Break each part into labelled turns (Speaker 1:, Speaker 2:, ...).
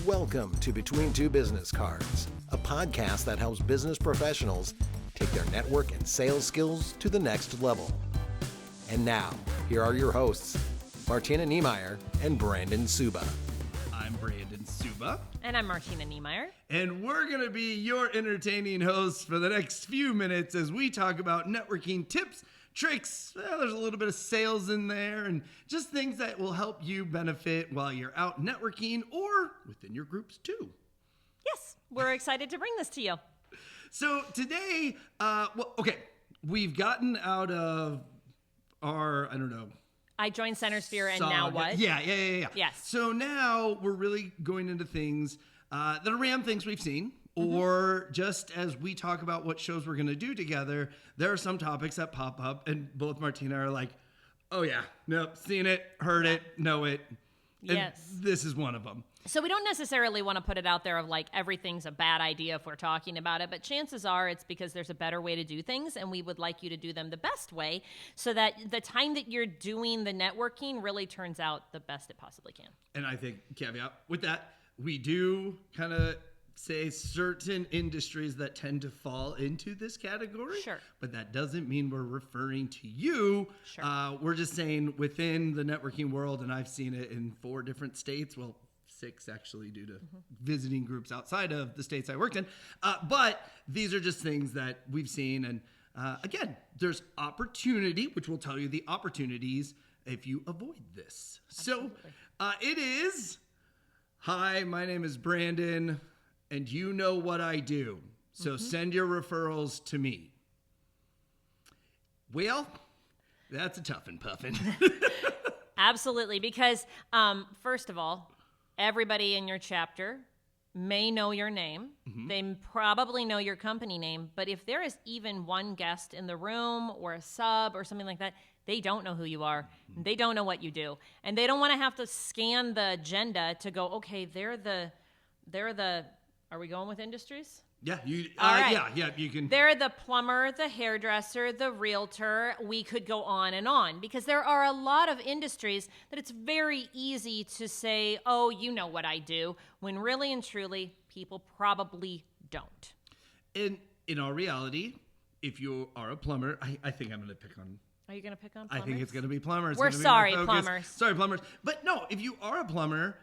Speaker 1: Welcome to Between Two Business Cards, a podcast that helps business professionals take their network and sales skills to the next level. And now, here are your hosts, Martina Niemeyer and Brandon Suba.
Speaker 2: I'm Brandon Suba.
Speaker 3: And I'm Martina Niemeyer.
Speaker 2: And we're going to be your entertaining hosts for the next few minutes as we talk about networking tips, tricks. There's a little bit of sales in there and just things that will help you benefit while you're out networking or within your groups too.
Speaker 3: Yes, we're excited to bring this to you.
Speaker 2: So today, we've gotten out of our,
Speaker 3: I joined Centersphere and now what?
Speaker 2: Yeah.
Speaker 3: Yes.
Speaker 2: So now we're really going into things that are random things we've seen, or just as we talk about what shows we're going to do together, there are some topics that pop up, and both Martina are like, oh yeah, nope, seen it, heard it, know it. And
Speaker 3: yes.
Speaker 2: This is one of them.
Speaker 3: So we don't necessarily want to put it out there of like everything's a bad idea if we're talking about it, but chances are it's because there's a better way to do things and we would like you to do them the best way so that the time that you're doing the networking really turns out the best it possibly can.
Speaker 2: And I think, caveat with that, we do kind of say certain industries that tend to fall into this category.
Speaker 3: Sure.
Speaker 2: But that doesn't mean we're referring to you.
Speaker 3: Sure.
Speaker 2: We're just saying within the networking world, and I've seen it in 4 different states, well, 6 actually due to visiting groups outside of the states I worked in. But these are just things that we've seen. And again, there's opportunity, which will tell you the opportunities if you avoid this.
Speaker 3: Absolutely.
Speaker 2: So it is, hi, my name is Brandon, and you know what I do. So send your referrals to me. Well, that's a toughin' puffin'.
Speaker 3: Absolutely, because first of all, everybody in your chapter may know your name. They probably know your company name, but if there is even one guest in the room or a sub or something like that, they don't know who you are. They don't know what you do. And they don't want to have to scan the agenda to go, okay, they're the, are we going with industries?
Speaker 2: Yeah,
Speaker 3: All right.
Speaker 2: yeah, you can.
Speaker 3: They're the plumber, the hairdresser, the realtor. We could go on because there are a lot of industries that it's very easy to say, oh, you know what I do, when really and truly people probably don't.
Speaker 2: In all reality, if you are a plumber, I think I'm going to pick on.
Speaker 3: Are you going to pick on plumbers?
Speaker 2: I think it's going to be plumbers.
Speaker 3: We're sorry, plumbers.
Speaker 2: Sorry, plumbers. But no, if you are a plumber,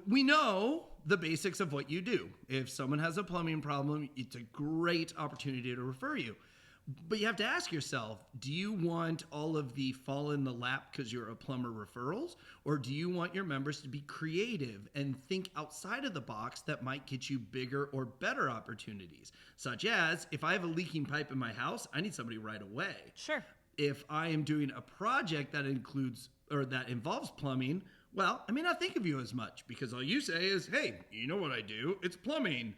Speaker 2: we know the basics of what you do. If someone has a plumbing problem, it's a great opportunity to refer you. But you have to ask yourself, do you want all of the fall in the lap because you're a plumber referrals? Or do you want your members to be creative and think outside of the box that might get you bigger or better opportunities? Such as, if I have a leaking pipe in my house, I need somebody right away.
Speaker 3: Sure.
Speaker 2: If I am doing a project that includes or that involves plumbing, well, I may not think of you as much because all you say is, hey, you know what I do? It's plumbing.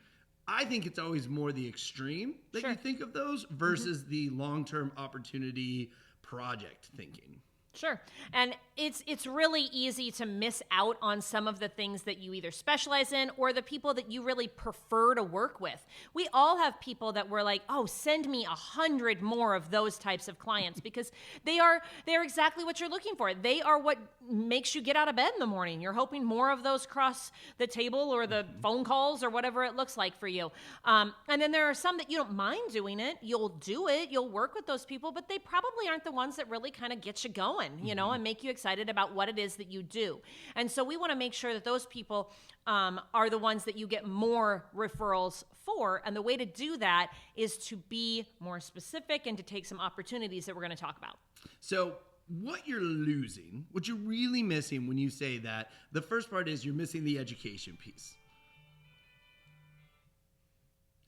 Speaker 2: I think it's always more the extreme that
Speaker 3: Sure.
Speaker 2: you think of those versus the long-term opportunity project thinking.
Speaker 3: Sure. And it's really easy to miss out on some of the things that you either specialize in or the people that you really prefer to work with. We all have people that we're like, oh, send me 100 more of those types of clients because they're exactly what you're looking for. They are what makes you get out of bed in the morning. You're hoping more of those cross the table or the phone calls or whatever it looks like for you. And then there are some that you don't mind doing it. You'll do it. You'll work with those people, but they probably aren't the ones that really kind of get you going, and make you excited about what it is that you do. And so we want to make sure that those people are the ones that you get more referrals for. And the way to do that is to be more specific and to take some opportunities that we're going to talk about.
Speaker 2: So what you're losing, what you're really missing when you say that, the first part is you're missing the education piece.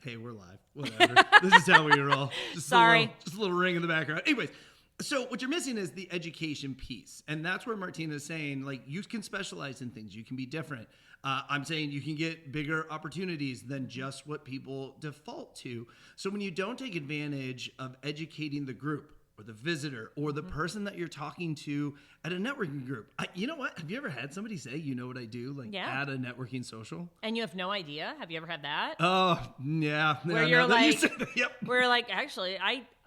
Speaker 2: Hey, we're live. Whatever. This is how we roll.
Speaker 3: Sorry.
Speaker 2: Just a little ring in the background. Anyways, so what you're missing is the education piece. And that's where Martina is saying, like, you can specialize in things. You can be different. I'm saying you can get bigger opportunities than just what people default to. So when you don't take advantage of educating the group or the visitor or the person that you're talking to at a networking group. You know what? Have you ever had somebody say, you know what I do? Like at a networking social?
Speaker 3: And you have no idea? Have you ever had that?
Speaker 2: Oh, yeah.
Speaker 3: Where you're like,
Speaker 2: yep.
Speaker 3: Where like, actually,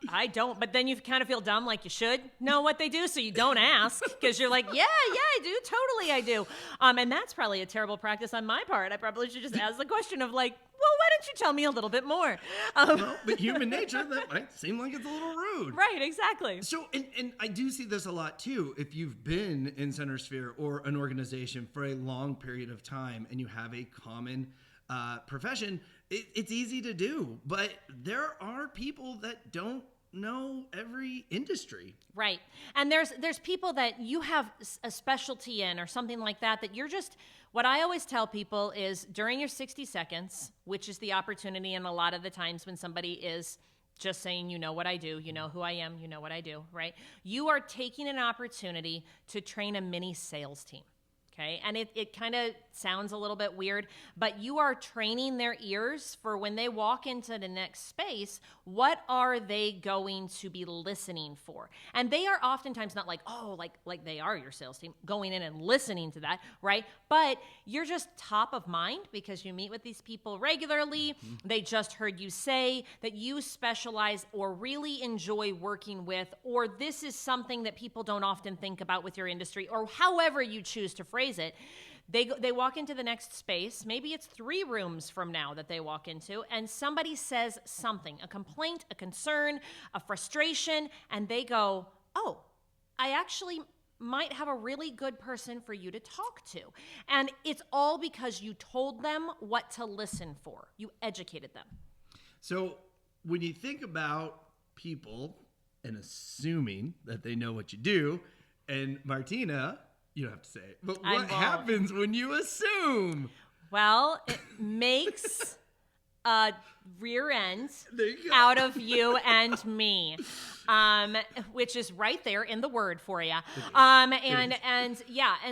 Speaker 3: I don't. But then you kind of feel dumb, like you should know what they do, so you don't ask because you're like, yeah, I do. Totally, I do. And that's probably a terrible practice on my part. I probably should just ask the question of like, well, why don't you tell me a little bit more?
Speaker 2: Well, but human nature, that might seem like it's a little rude.
Speaker 3: Right, exactly.
Speaker 2: So, and I do see this a lot too. If you've been in Center Sphere or an organization for a long period of time and you have a common profession, it's easy to do. But there are people that don't know every industry.
Speaker 3: Right. And there's people that you have a specialty in or something like that you're just, what I always tell people is during your 60 seconds, which is the opportunity, and a lot of the times when somebody is just saying, you know what I do, you know who I am, you know what I do, right? You are taking an opportunity to train a mini sales team. Okay. And it kind of sounds a little bit weird, but you are training their ears for when they walk into the next space, what are they going to be listening for? And they are oftentimes not like, oh, like they are your sales team going in and listening to that, right? But you're just top of mind because you meet with these people regularly. Mm-hmm. They just heard you say that you specialize or really enjoy working with, or this is something that people don't often think about with your industry, or however you choose to phrase it. They walk into the next space. Maybe it's 3 rooms from now that they walk into, and somebody says something, a complaint, a concern, a frustration, and they go, oh, I actually might have a really good person for you to talk to. And it's all because you told them what to listen for. You educated them.
Speaker 2: So when you think about people and assuming that they know what you do, and Martina, you don't have to say it, but what happens when you assume?
Speaker 3: Well, it makes a rear end out of you and me, which is right there in the word for you. And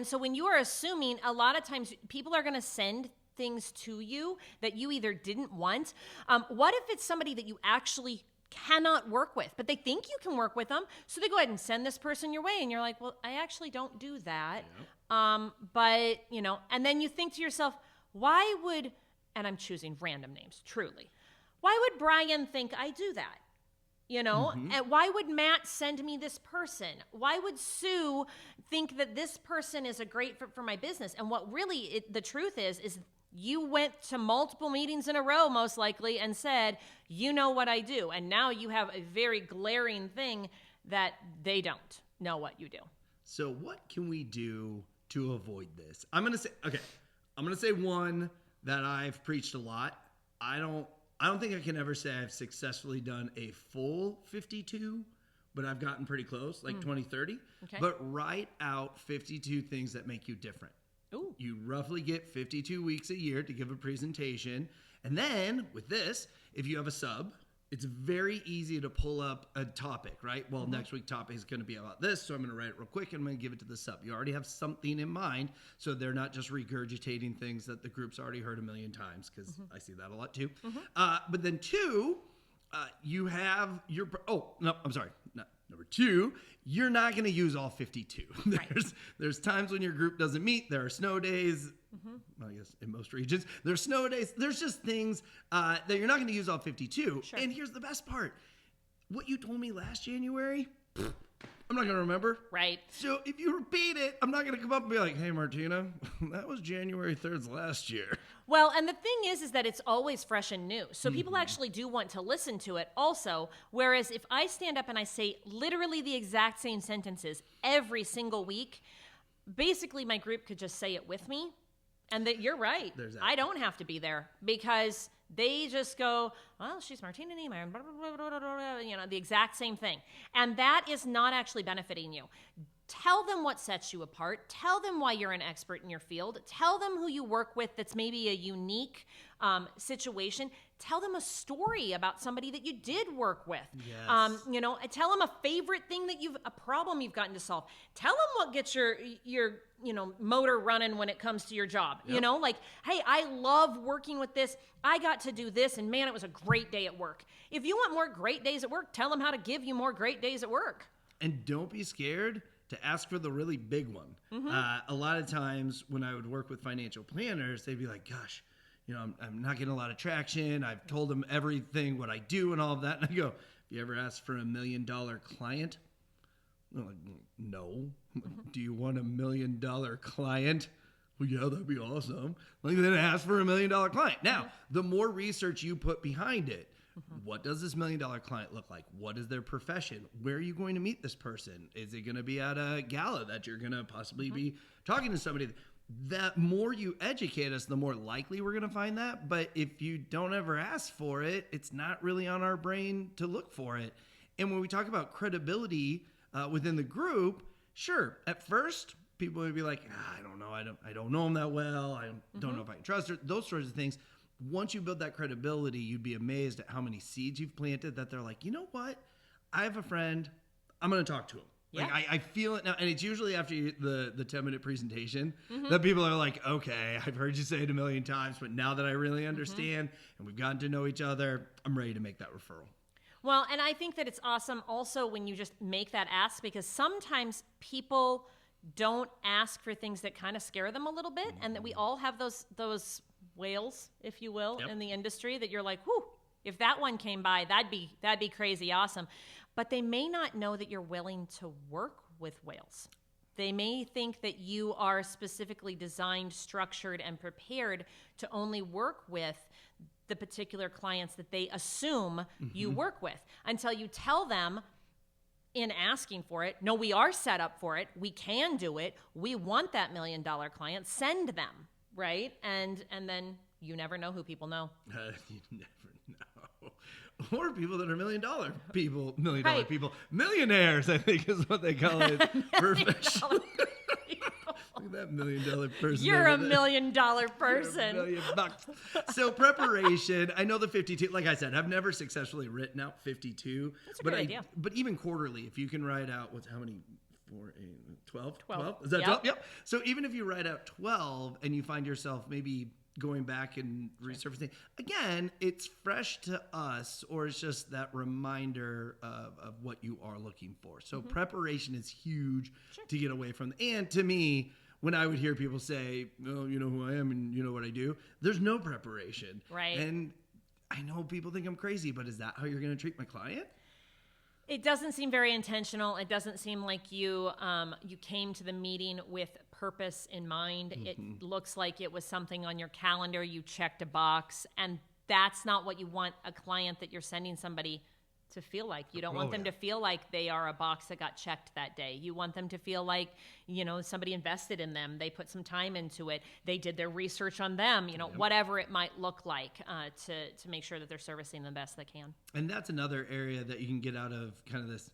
Speaker 3: so when you are assuming, a lot of times people are going to send things to you that you either didn't want. What if it's somebody that you actually cannot work with, but they think you can work with them, so they go ahead and send this person your way, and you're like, well, I actually don't do that. Yeah. But and then you think to yourself, why would, and I'm choosing random names, truly, why would Brian think I do that? Mm-hmm. And why would Matt send me this person? Why would Sue think that this person is a great fit for my business? And what really the truth is you went to multiple meetings in a row, most likely, and said, you know what I do. And now you have a very glaring thing that they don't know what you do.
Speaker 2: So what can we do to avoid this? I'm going to say one that I've preached a lot. I don't think I can ever say I've successfully done a full 52, but I've gotten pretty close, like 20, 30. Okay. But write out 52 things that make you different. Ooh. You roughly get 52 weeks a year to give a presentation. And then with this, if you have a sub, it's very easy to pull up a topic, right? Well, next week's topic is going to be about this, so I'm going to write it real quick and I'm going to give it to the sub. You already have something in mind, so they're not just regurgitating things that the group's already heard a million times, because I see that a lot too. But then 2, you have your... Oh, no, I'm sorry. No. Number 2, you're not going to use all 52. There's times when your group doesn't meet. There are snow days. Well, I guess in most regions, there's snow days. There's just things that you're not going to use all 52. Sure. And here's the best part. What you told me last January, I'm not going to remember.
Speaker 3: Right.
Speaker 2: So if you repeat it, I'm not going to come up and be like, hey, Martina, that was January 3rd last year.
Speaker 3: Well, and the thing is that it's always fresh and new. So people actually do want to listen to it also. Whereas if I stand up and I say literally the exact same sentences every single week, basically my group could just say it with me. And that you're right. I don't have to be there because they just go, well, she's Martina and blah, blah, blah, blah, blah, the exact same thing. And that is not actually benefiting you. Tell them what sets you apart. Tell them why you're an expert in your field. Tell them who you work with that's maybe a unique situation. Tell them a story about somebody that you did work with. Yes. Tell them a favorite thing a problem you've gotten to solve. Tell them what gets your motor running when it comes to your job. Yep. Hey, I love working with this. I got to do this, and man, it was a great day at work. If you want more great days at work, tell them how to give you more great days at work.
Speaker 2: And don't be scared to ask for the really big one. A lot of times when I would work with financial planners, they'd be like, gosh, I'm not getting a lot of traction. I've told them everything, what I do and all of that. And I go, You ever asked for $1 million client? I'm like, no. Do you want $1 million client? Well, yeah, that'd be awesome. Like, then ask for $1 million client. Now, the more research you put behind it, what does this $1 million client look like? What is their profession? Where are you going to meet this person? Is it going to be at a gala that you're going to possibly be talking to somebody? That more you educate us, the more likely we're going to find that. But if you don't ever ask for it, it's not really on our brain to look for it. And when we talk about credibility within the group, sure, at first people would be like, I don't know, I don't know them that well. I don't know if I can trust her. Those sorts of things. Once you build that credibility, you'd be amazed at how many seeds you've planted that they're like, you know what? I have a friend. I'm going to talk to him.
Speaker 3: Yeah.
Speaker 2: Like I feel it now. And it's usually after the 10-minute presentation that people are like, okay, I've heard you say it a million times, but now that I really understand and we've gotten to know each other, I'm ready to make that referral.
Speaker 3: Well, and I think that it's awesome also when you just make that ask, because sometimes people don't ask for things that kind of scare them a little bit, and that we all have those whales, if you will, in the industry that you're like, whew, if that one came by, that'd be crazy awesome. But they may not know that you're willing to work with whales. They may think that you are specifically designed, structured, and prepared to only work with the particular clients that they assume you work with, until you tell them in asking for it, no, we are set up for it. We can do it. We want that $1 million client. Send them, right? And then you never know who people know.
Speaker 2: You never know. Or people that are $1 million people,
Speaker 3: Right.
Speaker 2: people, millionaires, I think is what they call it. Professional. Look at that $1 million person.
Speaker 3: You're a
Speaker 2: over there.
Speaker 3: $1 million person.
Speaker 2: You're $1 million bucks. So preparation, I know the 52, like I said, I've never successfully written out 52.
Speaker 3: That's a good idea.
Speaker 2: But even quarterly, if you can write out, how many? 4, 8, 12?
Speaker 3: 12.
Speaker 2: Is that
Speaker 3: Yep.
Speaker 2: 12? Yep. So even if you write out 12 and you find yourself maybe going back and resurfacing, again, it's fresh to us, or it's just that reminder of what you are looking for. So preparation is huge to get away from. And to me, when I would hear people say, oh, you know who I am and you know what I do, there's no preparation.
Speaker 3: Right.
Speaker 2: And I know people think I'm crazy, but is that how you're going to treat my client?
Speaker 3: It doesn't seem very intentional. It doesn't seem like you came to the meeting with purpose in mind. It looks like it was something on your calendar. You checked a box, and that's not what you want a client that you're sending somebody to feel like. You don't want them to feel like they are a box that got checked that day. You want them to feel like, somebody invested in them. They put some time into it. They did their research on them, whatever it might look like, to make sure that they're servicing the best they can.
Speaker 2: And that's another area that you can get out of kind of this.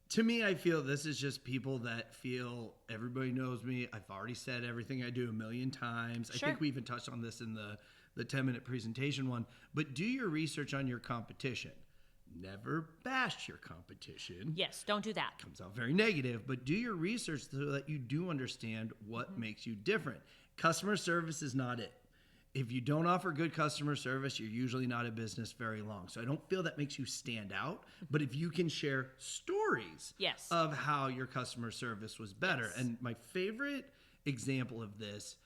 Speaker 2: To me, I feel this is just people that feel everybody knows me. I've already said everything I do a million times.
Speaker 3: Sure.
Speaker 2: I think we even touched on this in the 10-minute presentation one. But do your research on your competition. Never bash your competition.
Speaker 3: Yes, don't do that.
Speaker 2: Comes out very negative, but do your research so that you do understand what makes you different. Customer service is not it. If you don't offer good customer service, you're usually not in business very long. So I don't feel that makes you stand out, but if you can share stories of how your customer service was better. And my favorite example of this,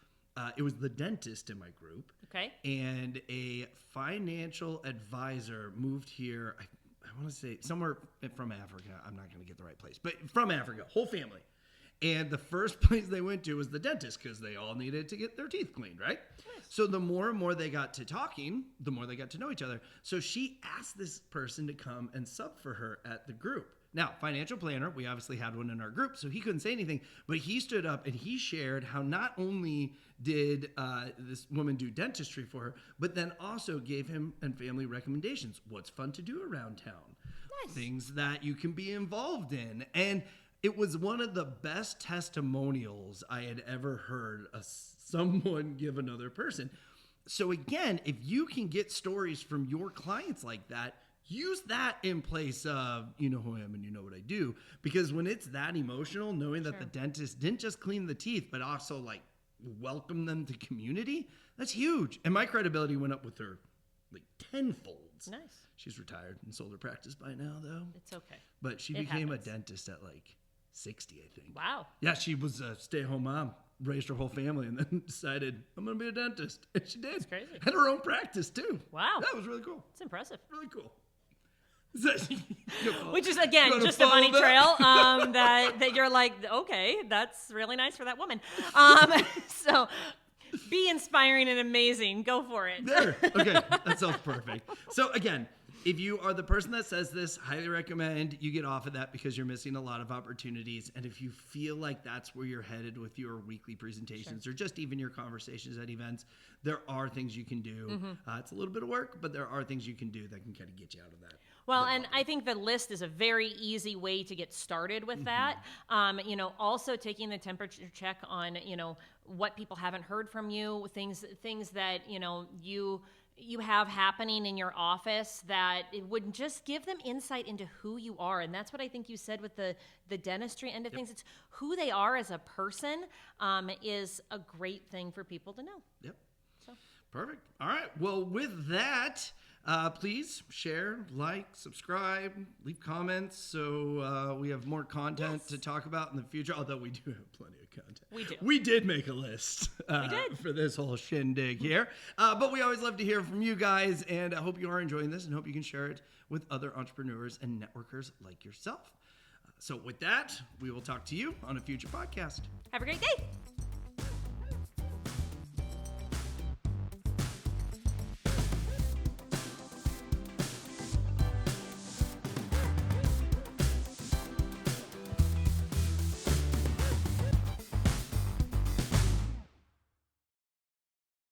Speaker 2: it was the dentist in my group.
Speaker 3: Okay.
Speaker 2: And a financial advisor moved here, I want to say somewhere from Africa. I'm not going to get the right place, but from Africa, whole family. And the first place they went to was the dentist because they all needed to get their teeth cleaned, right? Nice. So the more and more they got to talking, the more they got to know each other. So she asked this person to come and sub for her at the group. Now, financial planner, we obviously had one in our group, so he couldn't say anything, but he stood up and he shared how not only did this woman do dentistry for her, but then also gave him and family recommendations. What's fun to do around town? Nice. Things that you can be involved in. And it was one of the best testimonials I had ever heard someone give another person. So again, if you can get stories from your clients like that, use that in place of, you know who I am and you know what I do. Because when it's that emotional, knowing that the dentist didn't just clean the teeth, but also like welcome them to community, that's huge. And my credibility went up with her like tenfold.
Speaker 3: Nice.
Speaker 2: She's retired and sold her practice by now, though.
Speaker 3: It's okay.
Speaker 2: But she became a dentist at like 60, I think.
Speaker 3: Wow.
Speaker 2: Yeah, she was a stay-at-home mom, raised her whole family, and then decided, I'm going to be a dentist. And she did.
Speaker 3: That's crazy.
Speaker 2: Had her own practice, too.
Speaker 3: Wow.
Speaker 2: That was really cool.
Speaker 3: It's impressive.
Speaker 2: Really cool.
Speaker 3: Which is, again, just a bunny trail that you're like, okay, that's really nice for that woman. So be inspiring and amazing. Go for it.
Speaker 2: There. Okay, that sounds perfect. So again, if you are the person that says this, highly recommend you get off of that because you're missing a lot of opportunities. And if you feel like that's where you're headed with your weekly presentations or just even your conversations at events, there are things you can do. It's a little bit of work, but there are things you can do that can kind of get you out of that.
Speaker 3: Well, and I think the list is a very easy way to get started with that. Also taking the temperature check on, what people haven't heard from you, things that, you have happening in your office that it would just give them insight into who you are. And that's what I think you said with the dentistry end of things. It's who they are as a person is a great thing for people to know.
Speaker 2: Yep. So. Perfect. All right. Well, with that, please share, like, subscribe, leave comments so we have more content to talk about in the future, although we do have plenty of content.
Speaker 3: We do.
Speaker 2: We did make a list for this whole shindig here. But we always love to hear from you guys, and I hope you are enjoying this and hope you can share it with other entrepreneurs and networkers like yourself. So with that, we will talk to you on a future podcast.
Speaker 3: Have a great day.